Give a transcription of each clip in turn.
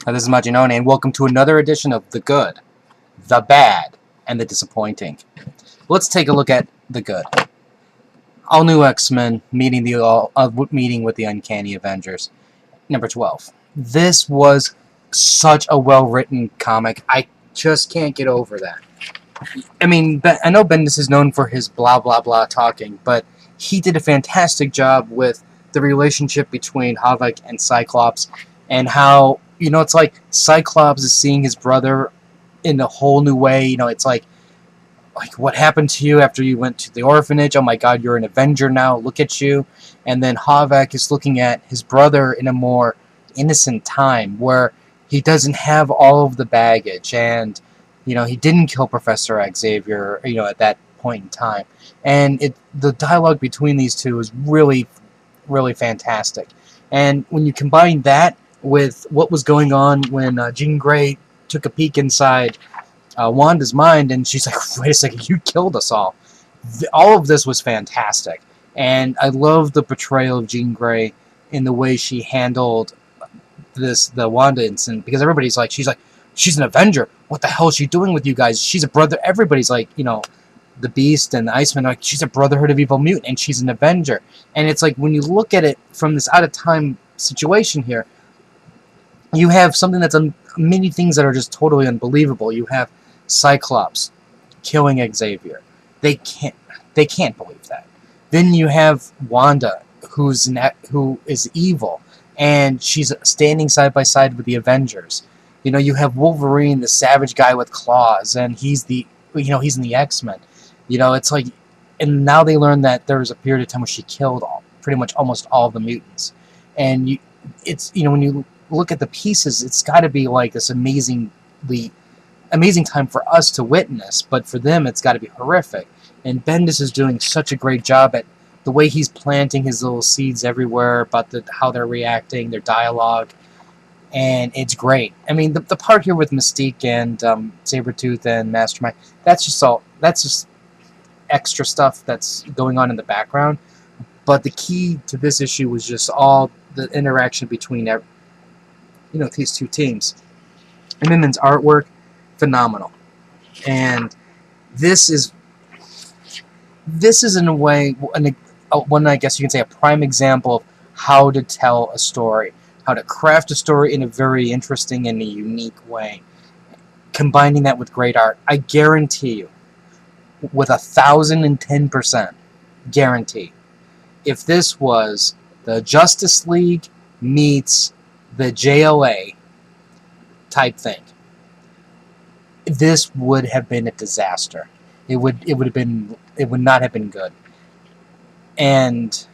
This is Majinone, and welcome to another edition of The Good, The Bad, and The Disappointing. Let's take a look at The Good. All New X-Men meeting with the Uncanny Avengers, number 12. This was such a well-written comic. I just can't get over that. I mean, I know Bendis is known for his blah blah blah talking, but he did a fantastic job with the relationship between Havok and Cyclops, and how, it's like Cyclops is seeing his brother in a whole new way. It's like what happened to you after you went to the orphanage? Oh my God, you're an Avenger now. Look at you. And then Havok is looking at his brother in a more innocent time where he doesn't have all of the baggage, and he didn't kill Professor Xavier, at that point in time. And the dialogue between these two is really, really fantastic. And when you combine that with what was going on when Jean Grey took a peek inside Wanda's mind, and she's like, wait a second, you killed us all. All of this was fantastic. And I love the portrayal of Jean Grey in the way she handled the Wanda incident, because everybody's like, she's an Avenger. What the hell is she doing with you guys? She's a brother. Everybody's like, the Beast and the Iceman, like, she's a Brotherhood of Evil Mutant, and she's an Avenger. And it's like, when you look at it from this out-of-time situation here, you have something that's many things that are just totally unbelievable. You have Cyclops killing Xavier. They can't believe that. Then you have Wanda, who is evil, and she's standing side by side with the Avengers. You have Wolverine, the savage guy with claws, and he's in the X-Men. It's like, and now they learn that there was a period of time where she killed pretty much almost all of the mutants. And when you look at the pieces, it's got to be like this amazing time for us to witness, but for them it's got to be horrific. And Bendis is doing such a great job at the way he's planting his little seeds everywhere about how they're reacting, their dialogue, and it's great. I mean, the part here with Mystique and Sabretooth and Mastermind, that's just extra stuff that's going on in the background. But the key to this issue was just all the interaction between these two teams. And Immonen's artwork, phenomenal. And this is in a way one, I guess you can say, a prime example of how to tell a story, how to craft a story in a very interesting and a unique way, combining that with great art. I guarantee you, with 1,010% guarantee, if this was the Justice League meets the JLA type thing, this would have been a disaster. It would not have been good. And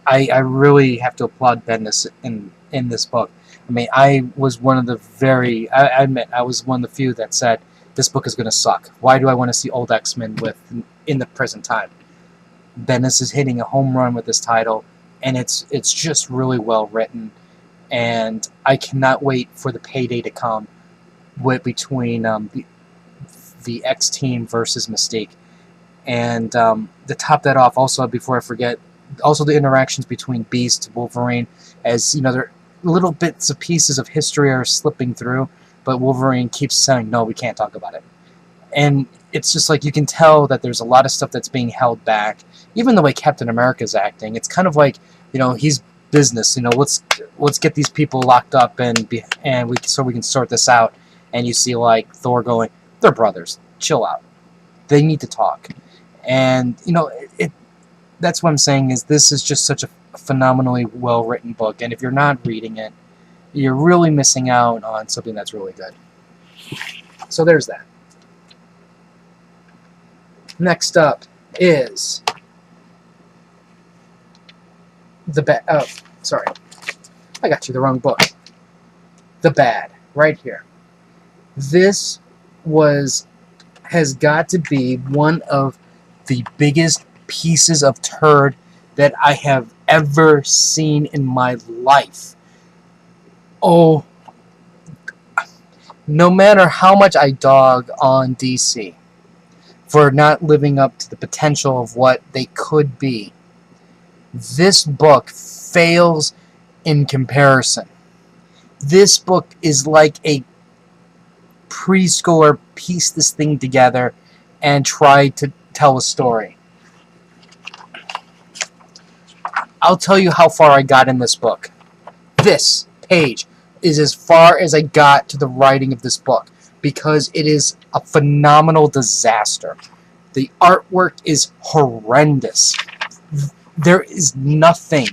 I really have to applaud Bendis in this book. I mean, I was one of the I admit, I was one of the few that said, this book is going to suck. Why do I want to see old X-Men in the present time? Bendis is hitting a home run with this title, and it's just really well written, and I cannot wait for the payday to come between the X-Team versus Mystique. And to top that off, also, before I forget, also the interactions between Beast and Wolverine, as there little bits of pieces of history are slipping through, but Wolverine keeps saying, no, we can't talk about it. And it's just like, you can tell that there's a lot of stuff that's being held back. Even the way Captain America's acting, it's kind of like, he's business. Let's get these people locked up so we can sort this out. And you see like Thor going, they're brothers, chill out. They need to talk. And that's what I'm saying, is this is just such a phenomenally well-written book, and if you're not reading it, you're really missing out on something that's really good. So there's that. Next up is sorry. I got you the wrong book. The Bad, right here. This has got to be one of the biggest pieces of turd that I have ever seen in my life. Oh, no matter how much I dog on DC for not living up to the potential of what they could be, this book fails in comparison. This book is like a preschooler piece this thing together and try to tell a story. I'll tell you how far I got in this book. This page is as far as I got to the writing of this book because it is a phenomenal disaster. The artwork is horrendous. There is nothing,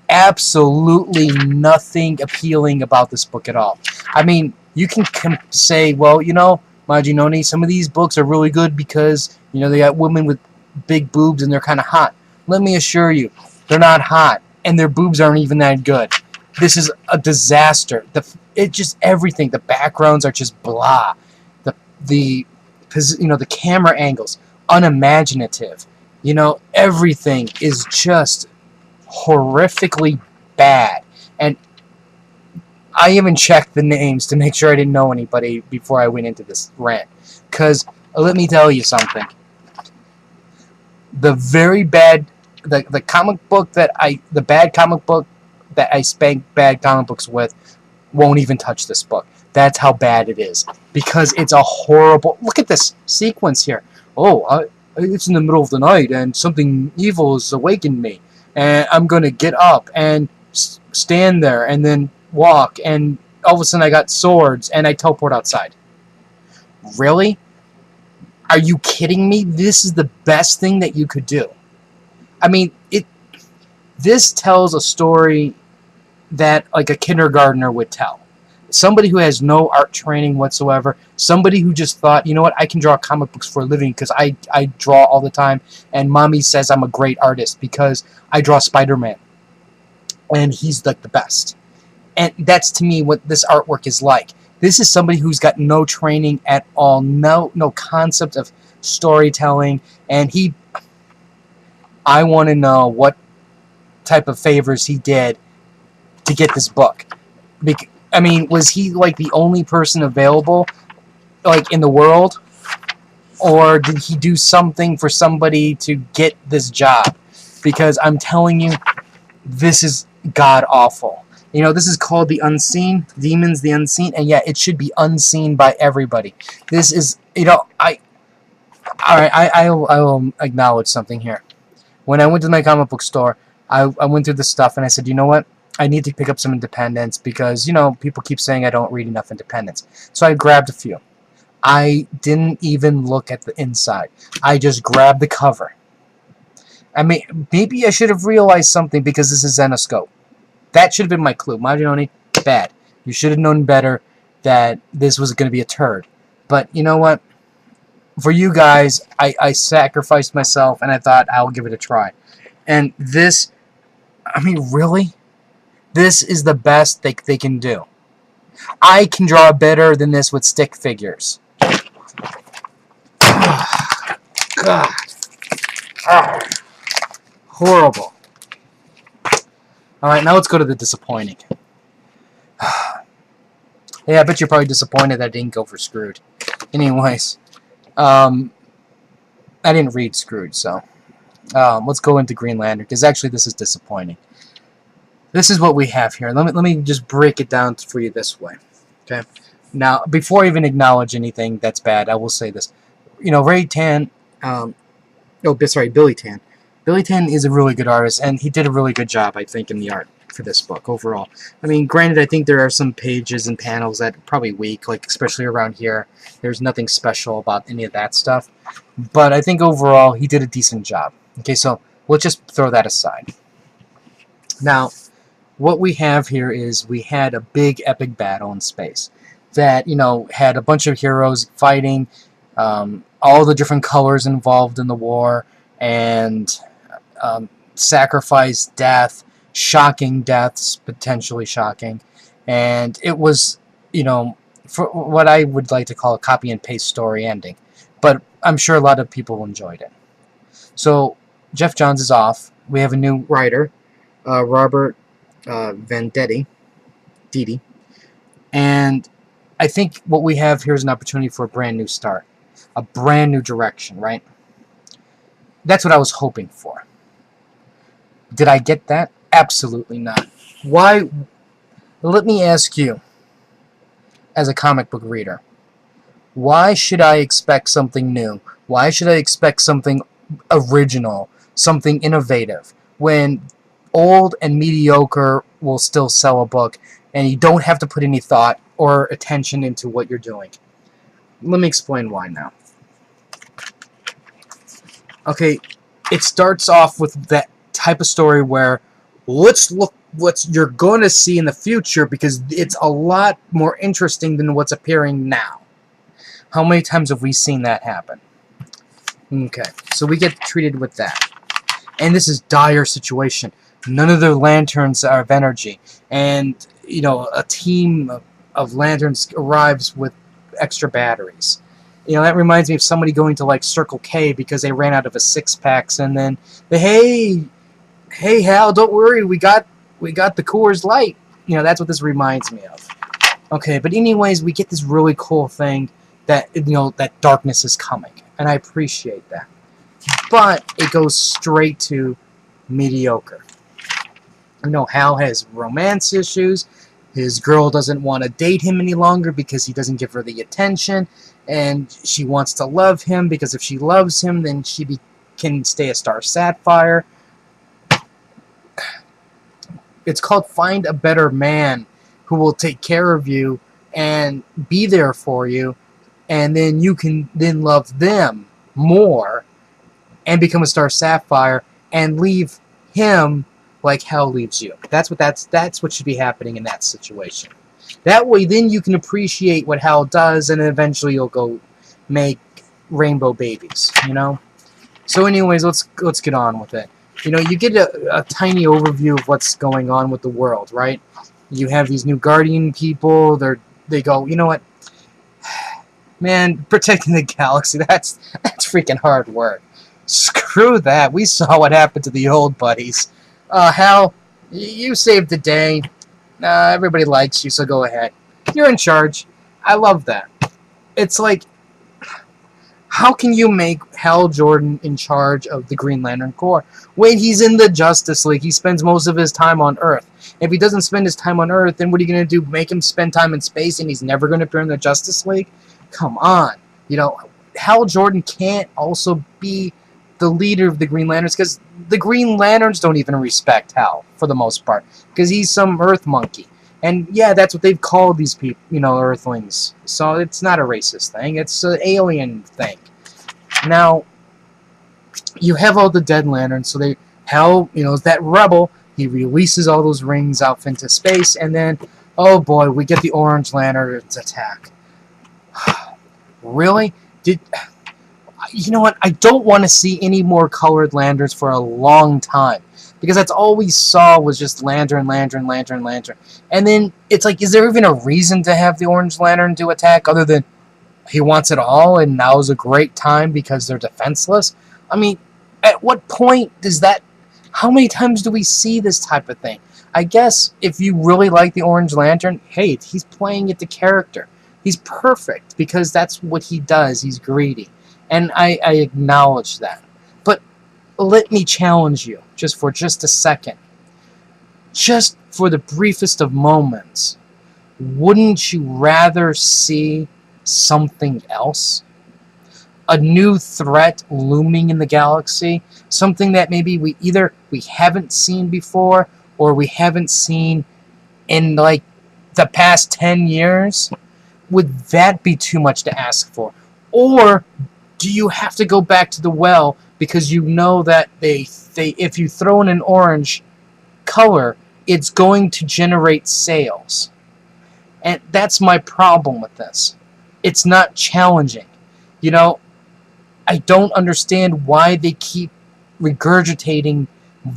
absolutely nothing appealing about this book at all. I mean, you can say, well, you know, Majinoni, some of these books are really good because, you know, they got women with big boobs and they're kind of hot. Let me assure you, they're not hot, and their boobs aren't even that good. This is a disaster. It just everything. The backgrounds are just blah. The camera angles unimaginative. You know, everything is just horrifically bad. And I even checked the names to make sure I didn't know anybody before I went into this rant. Because let me tell you something. The very bad, the comic book the bad comic book that I spank bad comic books with won't even touch this book. That's how bad it is. Because it's a horrible... Look at this sequence here. Oh, it's in the middle of the night and something evil has awakened me. And I'm going to get up and stand there and then walk. And all of a sudden I got swords and I teleport outside. Really? Are you kidding me? This is the best thing that you could do. I mean, this tells a story that like a kindergartner would tell. Somebody who has no art training whatsoever. Somebody who just thought, you know what, I can draw comic books for a living because I draw all the time. And mommy says I'm a great artist because I draw Spider-Man. And he's like the best. And that's to me what this artwork is like. This is somebody who's got no training at all. No concept of storytelling. And I want to know what type of favors he did to get this book. I mean, was he like the only person available like in the world? Or did he do something for somebody to get this job? Because I'm telling you, this is god-awful. You know, this is called The Unseen, Demons the Unseen, and yeah, it should be unseen by everybody. This is, you know, I will acknowledge something here. When I went to my comic book store, I went through the stuff and I said, you know what? I need to pick up some independents because, you know, people keep saying I don't read enough independents. So I grabbed a few. I didn't even look at the inside. I just grabbed the cover. I mean, maybe I should have realized something because this is Zenoscope. That should have been my clue. Majinoni, bad. You should have known better that this was going to be a turd. But you know what? For you guys, I sacrificed myself and I thought I'll give it a try. And this, I mean, really? This is the best they can do. I can draw better than this with stick figures. God. Horrible. Alright, now let's go to the disappointing. Yeah, I bet you're probably disappointed that I didn't go for Screwed. Anyways, I didn't read Screwed, so let's go into Green Lantern, because actually this is disappointing. This is what we have here. Let me just break it down for you this way. Okay. Now, before I even acknowledge anything that's bad, I will say this. You know, Billy Tan. Billy Tan is a really good artist, and he did a really good job, I think, in the art for this book overall. I mean, granted, I think there are some pages and panels that are probably weak, like especially around here. There's nothing special about any of that stuff. But I think overall, he did a decent job. Okay, so we'll just throw that aside. Now, what we have here is we had a big epic battle in space that, you know, had a bunch of heroes fighting, all the different colors involved in the war, and sacrifice, death, shocking deaths, potentially shocking. And it was, you know, for what I would like to call a copy and paste story ending. But I'm sure a lot of people enjoyed it. So Geoff Johns is off. We have a new writer, Robert Venditti, and I think what we have here is an opportunity for a brand new start, a brand new direction, right? That's what I was hoping for. Did I get that? Absolutely not. Why Let me ask you, as a comic book reader, why should I expect something new? Why should I expect something original, something innovative, when old and mediocre will still sell a book and you don't have to put any thought or attention into what you're doing? Let me explain why now. Okay, it starts off with that type of story where let's look what you're going to see in the future because it's a lot more interesting than what's appearing now. How many times have we seen that happen? Okay, so we get treated with that. And this is dire situation. None of the lanterns are of energy. And, you know, a team of lanterns arrives with extra batteries. You know, that reminds me of somebody going to, like, Circle K because they ran out of a six-packs, and then, hey, Hal, don't worry, we got the Coors Light. You know, that's what this reminds me of. Okay, but anyways, we get this really cool thing that, you know, that darkness is coming. And I appreciate that. But it goes straight to mediocre. You know, Hal has romance issues. His girl doesn't want to date him any longer because he doesn't give her the attention. And she wants to love him because if she loves him, then she can stay a Star Sapphire. It's called Find a Better Man who will take care of you and be there for you. And then you can then love them more and become a Star Sapphire and leave him like Hal leaves you. That's what should be happening in that situation. That way, then you can appreciate what Hal does, and eventually you'll go make rainbow babies. You know. So, anyways, let's get on with it. You know, you get a tiny overview of what's going on with the world, right? You have these new Guardian people. They go, you know what? Man, protecting the galaxy, that's freaking hard work. Screw that. We saw what happened to the old buddies. Hal, you saved the day. Everybody likes you, so go ahead. You're in charge. I love that. It's like, how can you make Hal Jordan in charge of the Green Lantern Corps when he's in the Justice League? He spends most of his time on Earth. If he doesn't spend his time on Earth, then what are you going to do? Make him spend time in space and he's never going to appear in the Justice League? Come on. You know, Hal Jordan can't also be the leader of the Green Lanterns because the Green Lanterns don't even respect Hal for the most part because he's some Earth monkey. And yeah, that's what they've called these people, you know, Earthlings. So it's not a racist thing. It's an alien thing. Now, you have all the dead lanterns, so Hal, you know, is that rebel. He releases all those rings out into space, and then, oh boy, we get the Orange Lantern's attack. Really? You know what? I don't want to see any more colored lanterns for a long time. Because that's all we saw was just lantern. And then it's like, is there even a reason to have the Orange Lantern to attack other than he wants it all and now's a great time because they're defenseless? I mean, at what point does that... How many times do we see this type of thing? I guess if you really like the Orange Lantern, hey, he's playing it to character. He's perfect because that's what he does. He's greedy. And I acknowledge that. But let me challenge you for just a second. Just for the briefest of moments, wouldn't you rather see something else? A new threat looming in the galaxy? Something that maybe we haven't seen before or we haven't seen in like the past 10 years? Would that be too much to ask for? Or do you have to go back to the well because you know that if you throw in an orange color, it's going to generate sales? And that's my problem with this. It's not challenging. You know, I don't understand why they keep regurgitating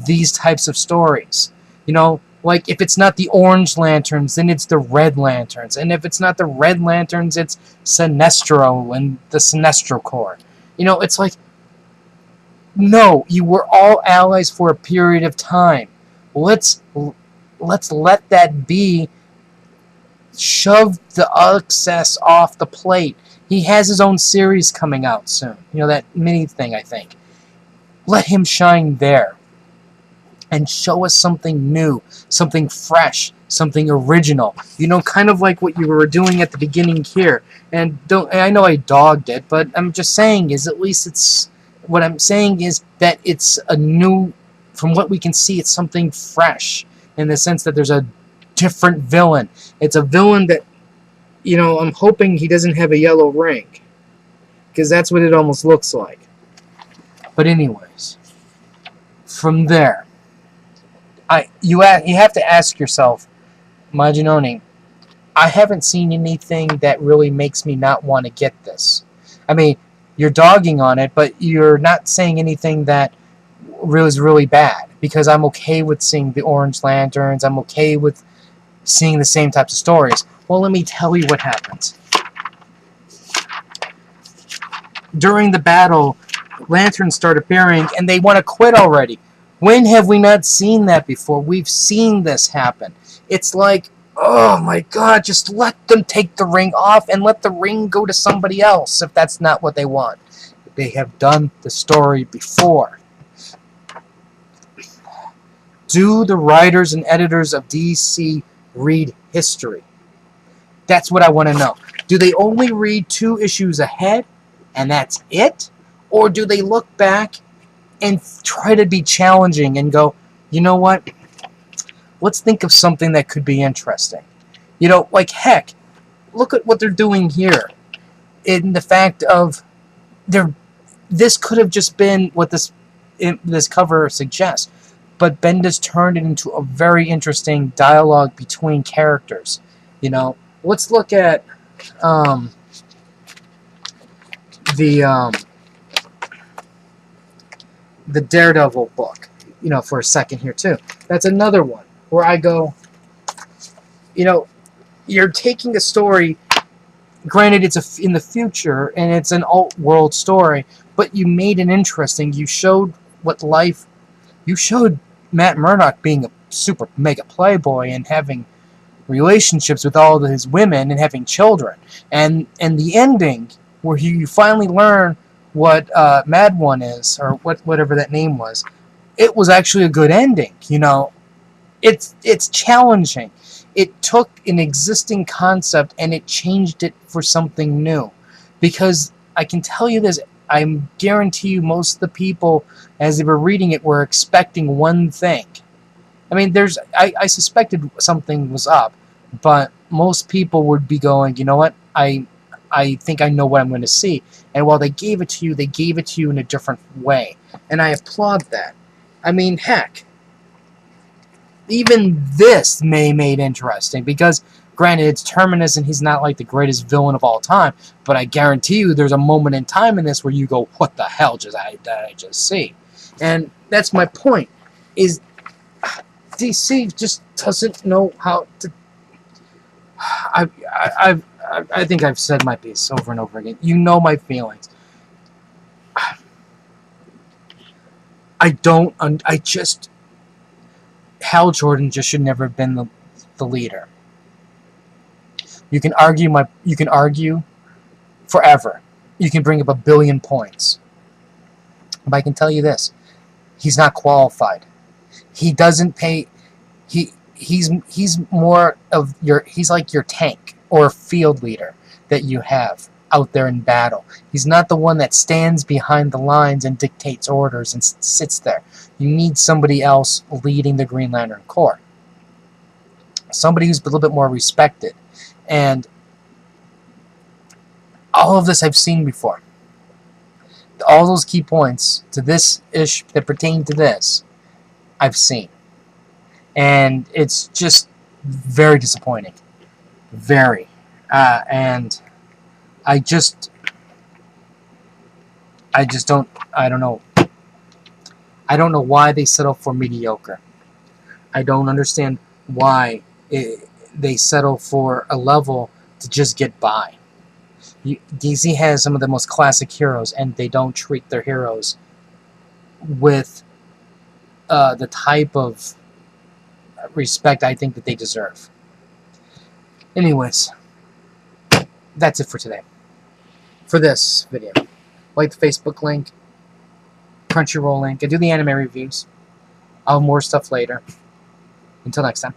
these types of stories. You know, like if it's not the Orange Lanterns, then it's the Red Lanterns. And if it's not the Red Lanterns, it's Sinestro and the Sinestro Corps. You know, it's like, no, you were all allies for a period of time. Let's let that be. Shove the excess off the plate. He has his own series coming out soon. You know, that mini thing, I think. Let him shine there. And show us something new, something fresh, something original. You know, kind of like what you were doing at the beginning here. And I know I dogged it, but I'm just saying is at least it's what I'm saying is that it's a new, from what we can see, it's something fresh in the sense that there's a different villain. It's a villain that, you know, I'm hoping he doesn't have a yellow ring, because that's what it almost looks like. But anyways, from there, you have to ask yourself, Maginoni, I haven't seen anything that really makes me not want to get this. I mean, you're dogging on it, but you're not saying anything that was really bad, because I'm okay with seeing the Orange Lanterns. I'm okay with seeing the same types of stories. Well, let me tell you what happens. During the battle, lanterns start appearing, and they want to quit already. When have we not seen that before? We've seen this happen. It's like, oh my god, just let them take the ring off and let the ring go to somebody else if that's not what they want. They have done the story before. Do the writers and editors of DC read history? That's what I want to know. Do they only read 2 issues ahead and that's it? Or do they look back and try to be challenging and go, you know what? Let's think of something that could be interesting. You know, like, heck, look at what they're doing here. In the fact of, this could have just been what this cover suggests. But Bendis turned it into a very interesting dialogue between characters. You know, let's look at the Daredevil book, you know, for a second here too. That's another one where I go, you know, you're taking a story, granted it's in the future and it's an alt-world story, but you made it interesting. You showed you showed Matt Murdock being a super mega playboy and having relationships with all of his women and having children. And the ending where you finally learn what Mad One is, or whatever that name was, it was actually a good ending. You know, it's challenging. It took an existing concept and it changed it for something new. Because I can tell you this, I guarantee you most of the people, as they were reading it, were expecting one thing. I mean, I suspected something was up, but most people would be going, you know what, I think I know what I'm going to see. And while they gave it to you in a different way. And I applaud that. I mean, heck, even this made interesting, because granted, it's Terminus and he's not like the greatest villain of all time, but I guarantee you there's a moment in time in this where you go, what the hell did I just see? And that's my point, is DC just doesn't know how to... I think I've said my piece over and over again. You know my feelings. Hal Jordan just should never have been the leader. You can argue forever. You can bring up 1 billion points. But I can tell you this. He's not qualified. He doesn't pay... He's more of he's like your tank or field leader that you have out there in battle. He's not the one that stands behind the lines and dictates orders and sits there. You need somebody else leading the Green Lantern Corps. Somebody who's a little bit more respected. And all of this I've seen before. All those key points to this ish that pertain to this, I've seen. And it's just very disappointing. Very. And I don't know. I don't know why they settle for mediocre. I don't understand why they settle for a level to just get by. DC has some of the most classic heroes, and they don't treat their heroes with the type of respect I think that they deserve. Anyways, that's it for today. For this video. Like the Facebook link, Crunchyroll link. I do the anime reviews. I'll have more stuff later. Until next time.